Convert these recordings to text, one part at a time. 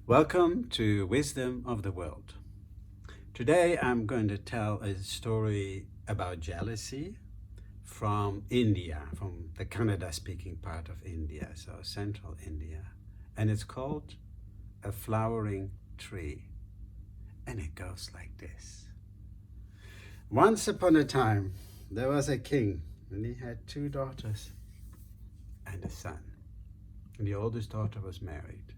Welcome to Wisdom of the World. Today I'm going to tell a story about jealousy from India, from the Kannada speaking part of India, so central India. And it's called A Flowering Tree. And it goes like this. Once upon a time, there was a king, and he had two daughters and a son. And the oldest daughter was married.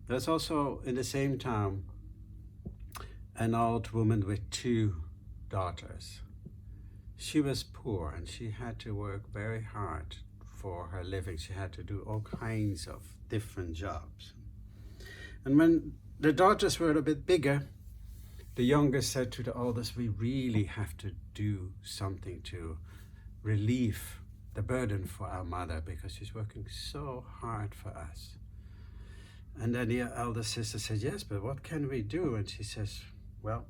There's also, in the same town, an old woman with two daughters. She was poor and she had to work very hard for her living. She had to do all kinds of different jobs. And when the daughters were a bit bigger, the youngest said to the oldest, we really have to do something to relieve the burden for our mother because she's working so hard for us. And then the elder sister said, yes, but what can we do? And she says, well,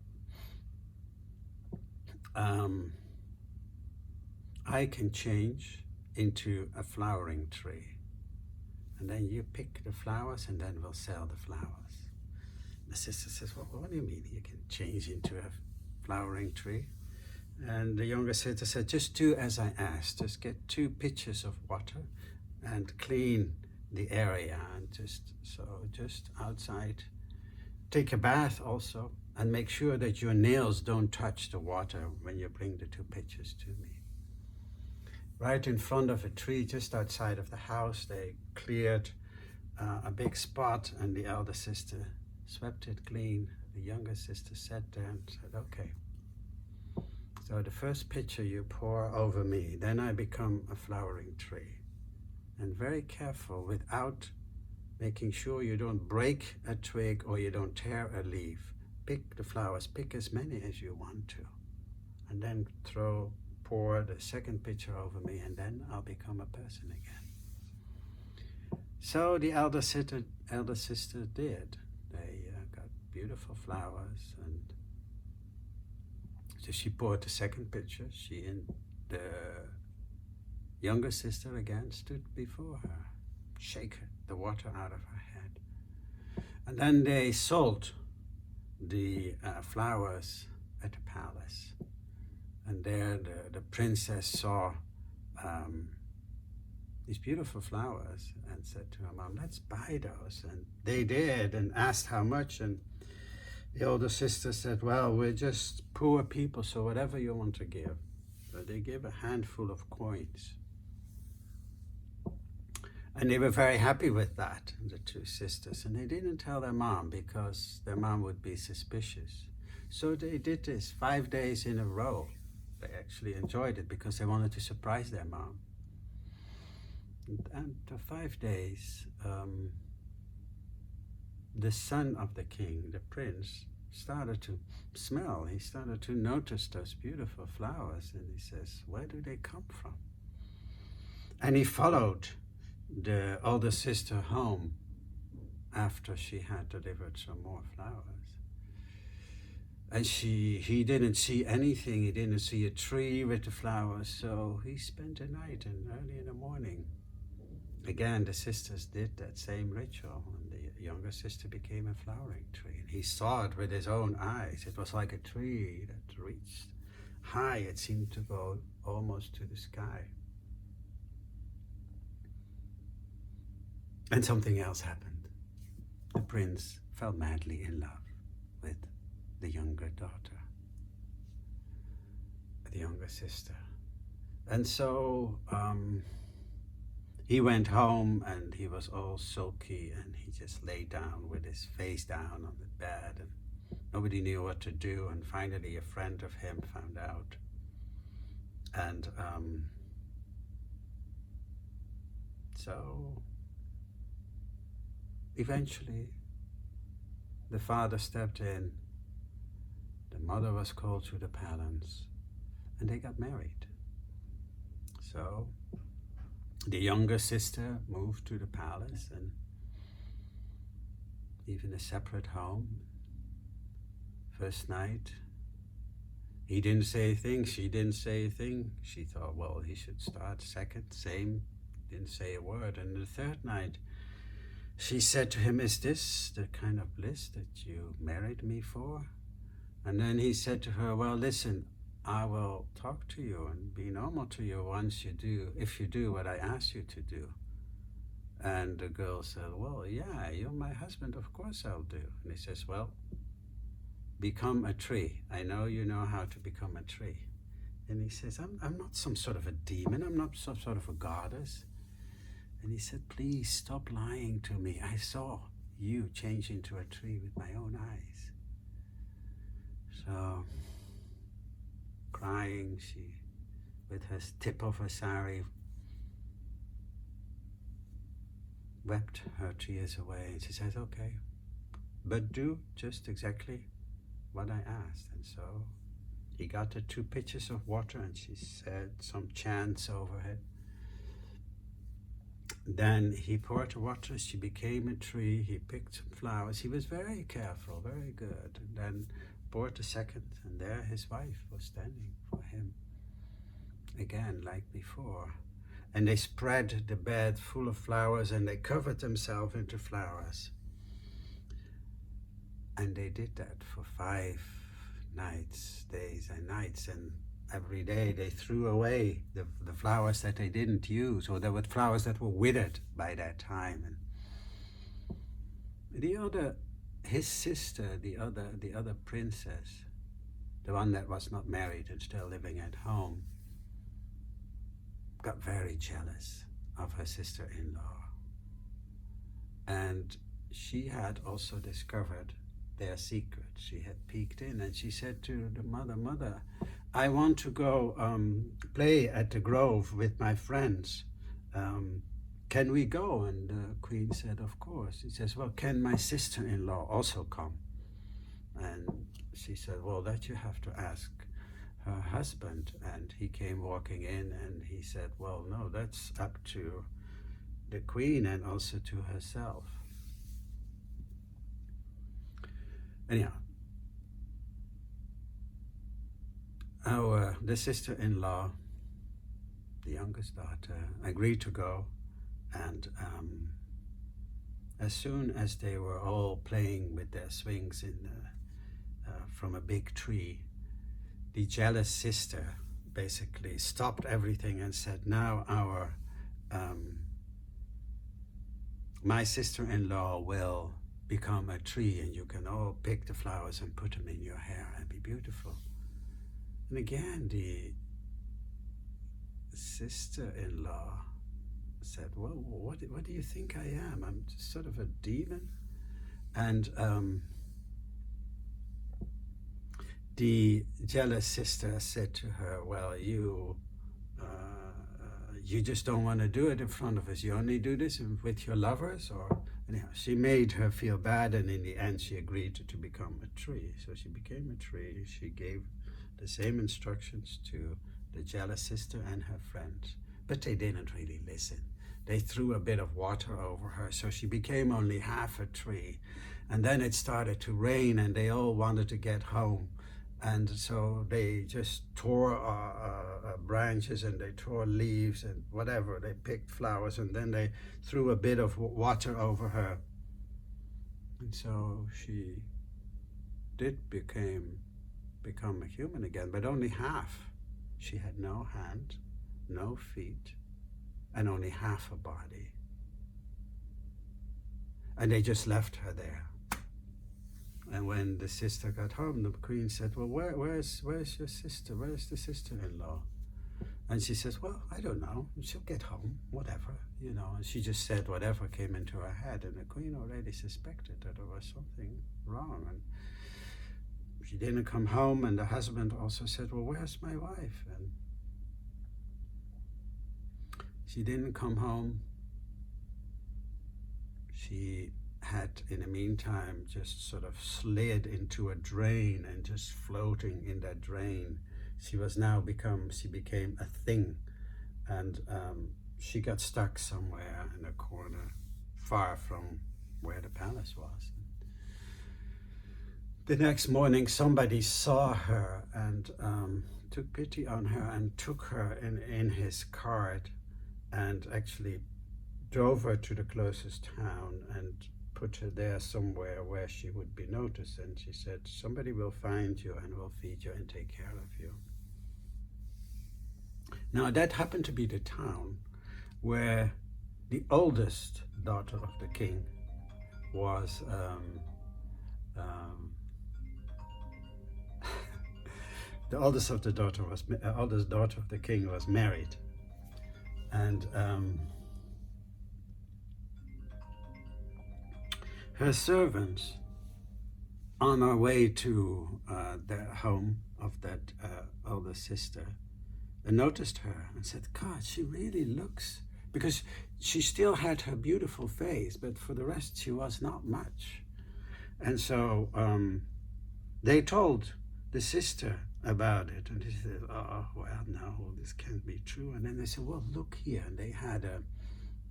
I can change into a flowering tree. And then you pick the flowers and then we'll sell the flowers. The sister says, well, what do you mean you can change into a flowering tree? And the younger sister said, just do as I asked. Just get 2 pitchers of water and clean the area, and just outside take a bath also, and make sure that your nails don't touch the water when you bring the 2 pitchers to me. Right in front of a tree just outside of the house they cleared a big spot, and the elder sister swept it clean. The younger sister sat there and said, okay, so the first pitcher you pour over me, then I become a flowering tree. And very careful, without making sure you don't break a twig or you don't tear a leaf. Pick the flowers, pick as many as you want to. And then pour the second pitcher over me, and then I'll become a person again. So the elder sister did. They got beautiful flowers, and so she poured the second pitcher. She and the younger sister again stood before her, shake the water out of her head. And then they sold the flowers at the palace. And there the princess saw these beautiful flowers and said to her mom, let's buy those. And they did, and asked how much. And the older sister said, well, we're just poor people, so whatever you want to give. So they gave a handful of coins. And they were very happy with that, the 2 sisters. And they didn't tell their mom because their mom would be suspicious. So they did this 5 days in a row. They actually enjoyed it because they wanted to surprise their mom. And after 5 days, the son of the king, the prince, started to smell. He started to notice those beautiful flowers. And he says, where do they come from? And he followed the older sister home after she had delivered some more flowers. And he didn't see anything. He didn't see a tree with the flowers, so he spent the night, and early in the morning, again, the sisters did that same ritual, and the younger sister became a flowering tree. And he saw it with his own eyes. It was like a tree that reached high. It seemed to go almost to the sky. And something else happened. The prince fell madly in love with the younger daughter, the younger sister. And so he went home, and he was all sulky, and he just lay down with his face down on the bed, and nobody knew what to do. And finally a friend of him found out. And so eventually, the father stepped in, the mother was called to the palace, and they got married. So the younger sister moved to the palace, and even a separate home. First night, he didn't say a thing, she didn't say a thing. She thought, well, he should start. Second, same, didn't say a word. And the third night, she said to him, "Is this the kind of bliss that you married me for?" And then he said to her, "Well, listen, I will talk to you and be normal to you if you do what I ask you to do." And the girl said, "Well, yeah, you're my husband, of course I'll do." And he says, "Well, become a tree. I know you know how to become a tree." And he says, I'm not some sort of a demon. I'm not some sort of a goddess. And he said, "Please stop lying to me. I saw you change into a tree with my own eyes." So, crying, she, with her tip of her sari, wept her tears away. And she says, "Okay, but do just exactly what I asked." And so he got her 2 pitchers of water, and she said some chants over it. Then he poured the water, she became a tree, he picked some flowers. He was very careful, very good. And then poured the second, and there his wife was standing for him, again like before. And they spread the bed full of flowers, and they covered themselves into flowers. And they did that for 5 days and nights, and every day they threw away the flowers that they didn't use, or there were flowers that were withered by that time. And his sister, the other princess, the one that was not married and still living at home, got very jealous of her sister-in-law. And she had also discovered their secret. She had peeked in, and she said to the mother, "I want to go play at the grove with my friends. Can we go?" And the queen said, "Of course." He says, "Well, can my sister-in-law also come?" And she said, "Well, that you have to ask her husband." And he came walking in, and he said, "Well, no, that's up to the queen and also to herself." Anyhow, the sister-in-law, the youngest daughter, agreed to go, and as soon as they were all playing with their swings from a big tree, the jealous sister basically stopped everything and said, "Now my sister-in-law will become a tree, and you can all pick the flowers and put them in your hair and be beautiful." And again, the sister-in-law said, "Well, what do you think I am? I'm just sort of a demon?" And the jealous sister said to her, "Well, you just don't want to do it in front of us. You only do this with your lovers?" Or anyhow, she made her feel bad, and in the end she agreed to become a tree. So she became a tree. She gave the same instructions to the jealous sister and her friends, but they didn't really listen. They threw a bit of water over her, so she became only half a tree. And then it started to rain, and they all wanted to get home. And so they just tore branches, and they tore leaves and whatever. They picked flowers, and then they threw a bit of water over her. And so she did become a human again, but only half. She had no hand, no feet, and only half a body. And they just left her there. And when the sister got home, the queen said, "Well, where's your sister? Where's the sister-in-law?" And she says, "Well, I don't know. She'll get home, whatever, you know." And she just said whatever came into her head. And the queen already suspected that there was something wrong. And she didn't come home. And the husband also said, "Well, where's my wife?" And she didn't come home. She had, in the meantime, just sort of slid into a drain, and just floating in that drain, she became a thing. And she got stuck somewhere in a corner, far from where the palace was. The next morning, somebody saw her and took pity on her and took her in his cart, and actually drove her to the closest town and put her there somewhere where she would be noticed. And she said, somebody will find you and will feed you and take care of you. Now, that happened to be the town where the oldest daughter of the king was the oldest daughter of the king was married, and her servants, on our way to the home of that older sister, noticed her and said, God, she really looks, because she still had her beautiful face, but for the rest she was not much. And so they told the sister about it, and she said, oh, well, no, this can't be true. And then they said, well, look here. And they had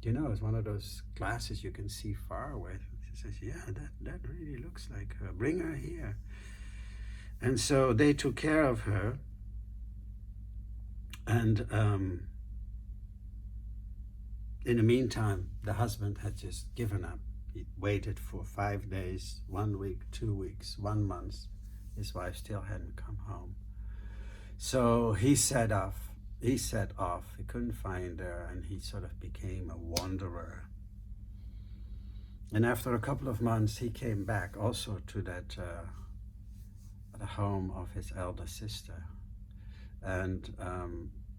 it's one of those glasses you can see far away. She says, yeah, that really looks like her. Bring her here. And so they took care of her. And in the meantime, the husband had just given up. He waited for 5 days, 1 week, 2 weeks, 1 month. His wife still hadn't come home. So he set off. He couldn't find her, and he sort of became a wanderer. And after a couple of months, he came back also to that the home of his elder sister. And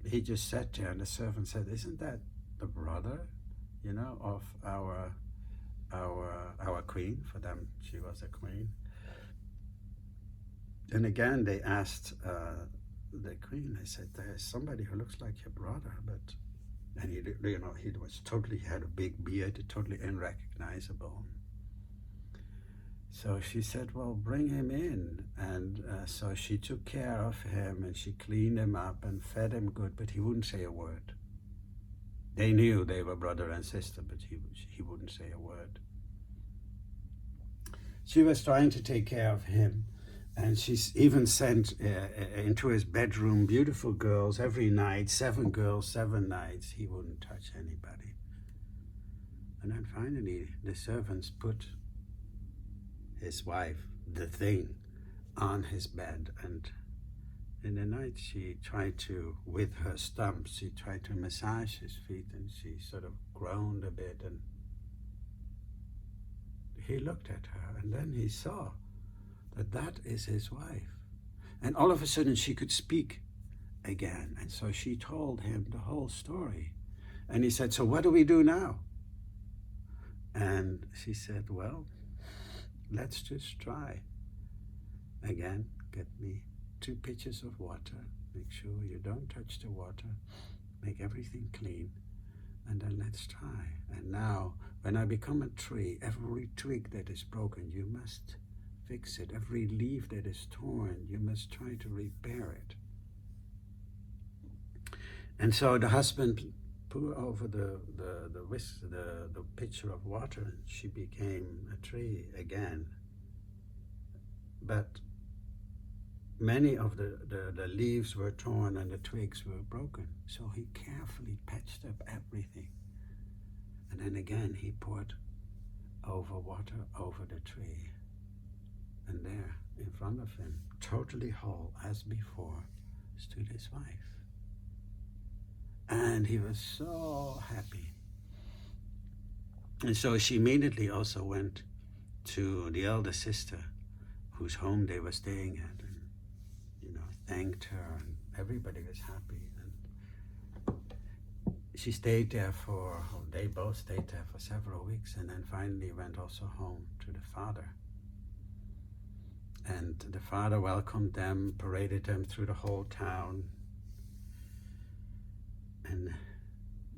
he just sat there, and the servant said, isn't that the brother, of our queen? For them, she was a queen. And again, they asked the queen, they said, there's somebody who looks like your brother, and he had a big beard, totally unrecognizable. So she said, well, bring him in. And so she took care of him, and she cleaned him up and fed him good, but he wouldn't say a word. They knew they were brother and sister, but he wouldn't say a word. She was trying to take care of him, and she even sent into his bedroom beautiful girls every night, 7 girls, 7 nights. He wouldn't touch anybody. And then finally, the servants put his wife, the thing, on his bed, and in the night she tried to, with her stumps, she tried to massage his feet, and she sort of groaned a bit, and he looked at her, and then he saw that is his wife. And all of a sudden she could speak again, and so she told him the whole story. And he said, so what do we do now? And she said, well, let's just try. Again, get me 2 pitchers of water. Make sure you don't touch the water. Make everything clean. And then let's try. And now, when I become a tree, every twig that is broken, you must fix it. Every leaf that is torn, you must try to repair it. And so the husband poured over the pitcher of water, and she became a tree again. But many of the leaves were torn and the twigs were broken. So he carefully patched up everything. And then again he poured water over the tree. And there, in front of him, totally whole as before, stood his wife. And he was so happy. And so she immediately also went to the elder sister, whose home they were staying at, and thanked her, and everybody was happy. And she stayed there they both stayed there for several weeks, and then finally went also home to the father. And the father welcomed them, paraded them through the whole town, and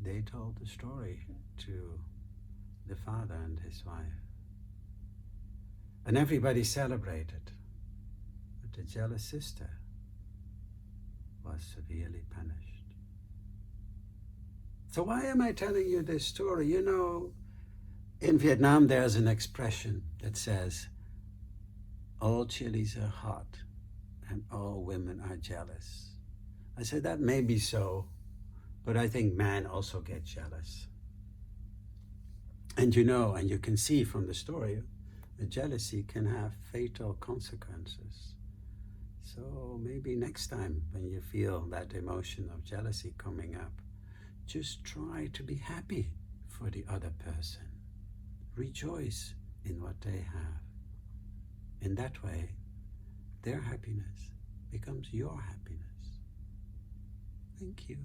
they told the story to the father and his wife. And everybody celebrated, but the jealous sister was severely punished. So why am I telling you this story? In Vietnam there's an expression that says, all chilies are hot and all women are jealous. I said, that may be so, but I think men also get jealous. And you know, and you can see from the story, the jealousy can have fatal consequences. So maybe next time when you feel that emotion of jealousy coming up, just try to be happy for the other person. Rejoice in what they have. In that way, their happiness becomes your happiness. Thank you.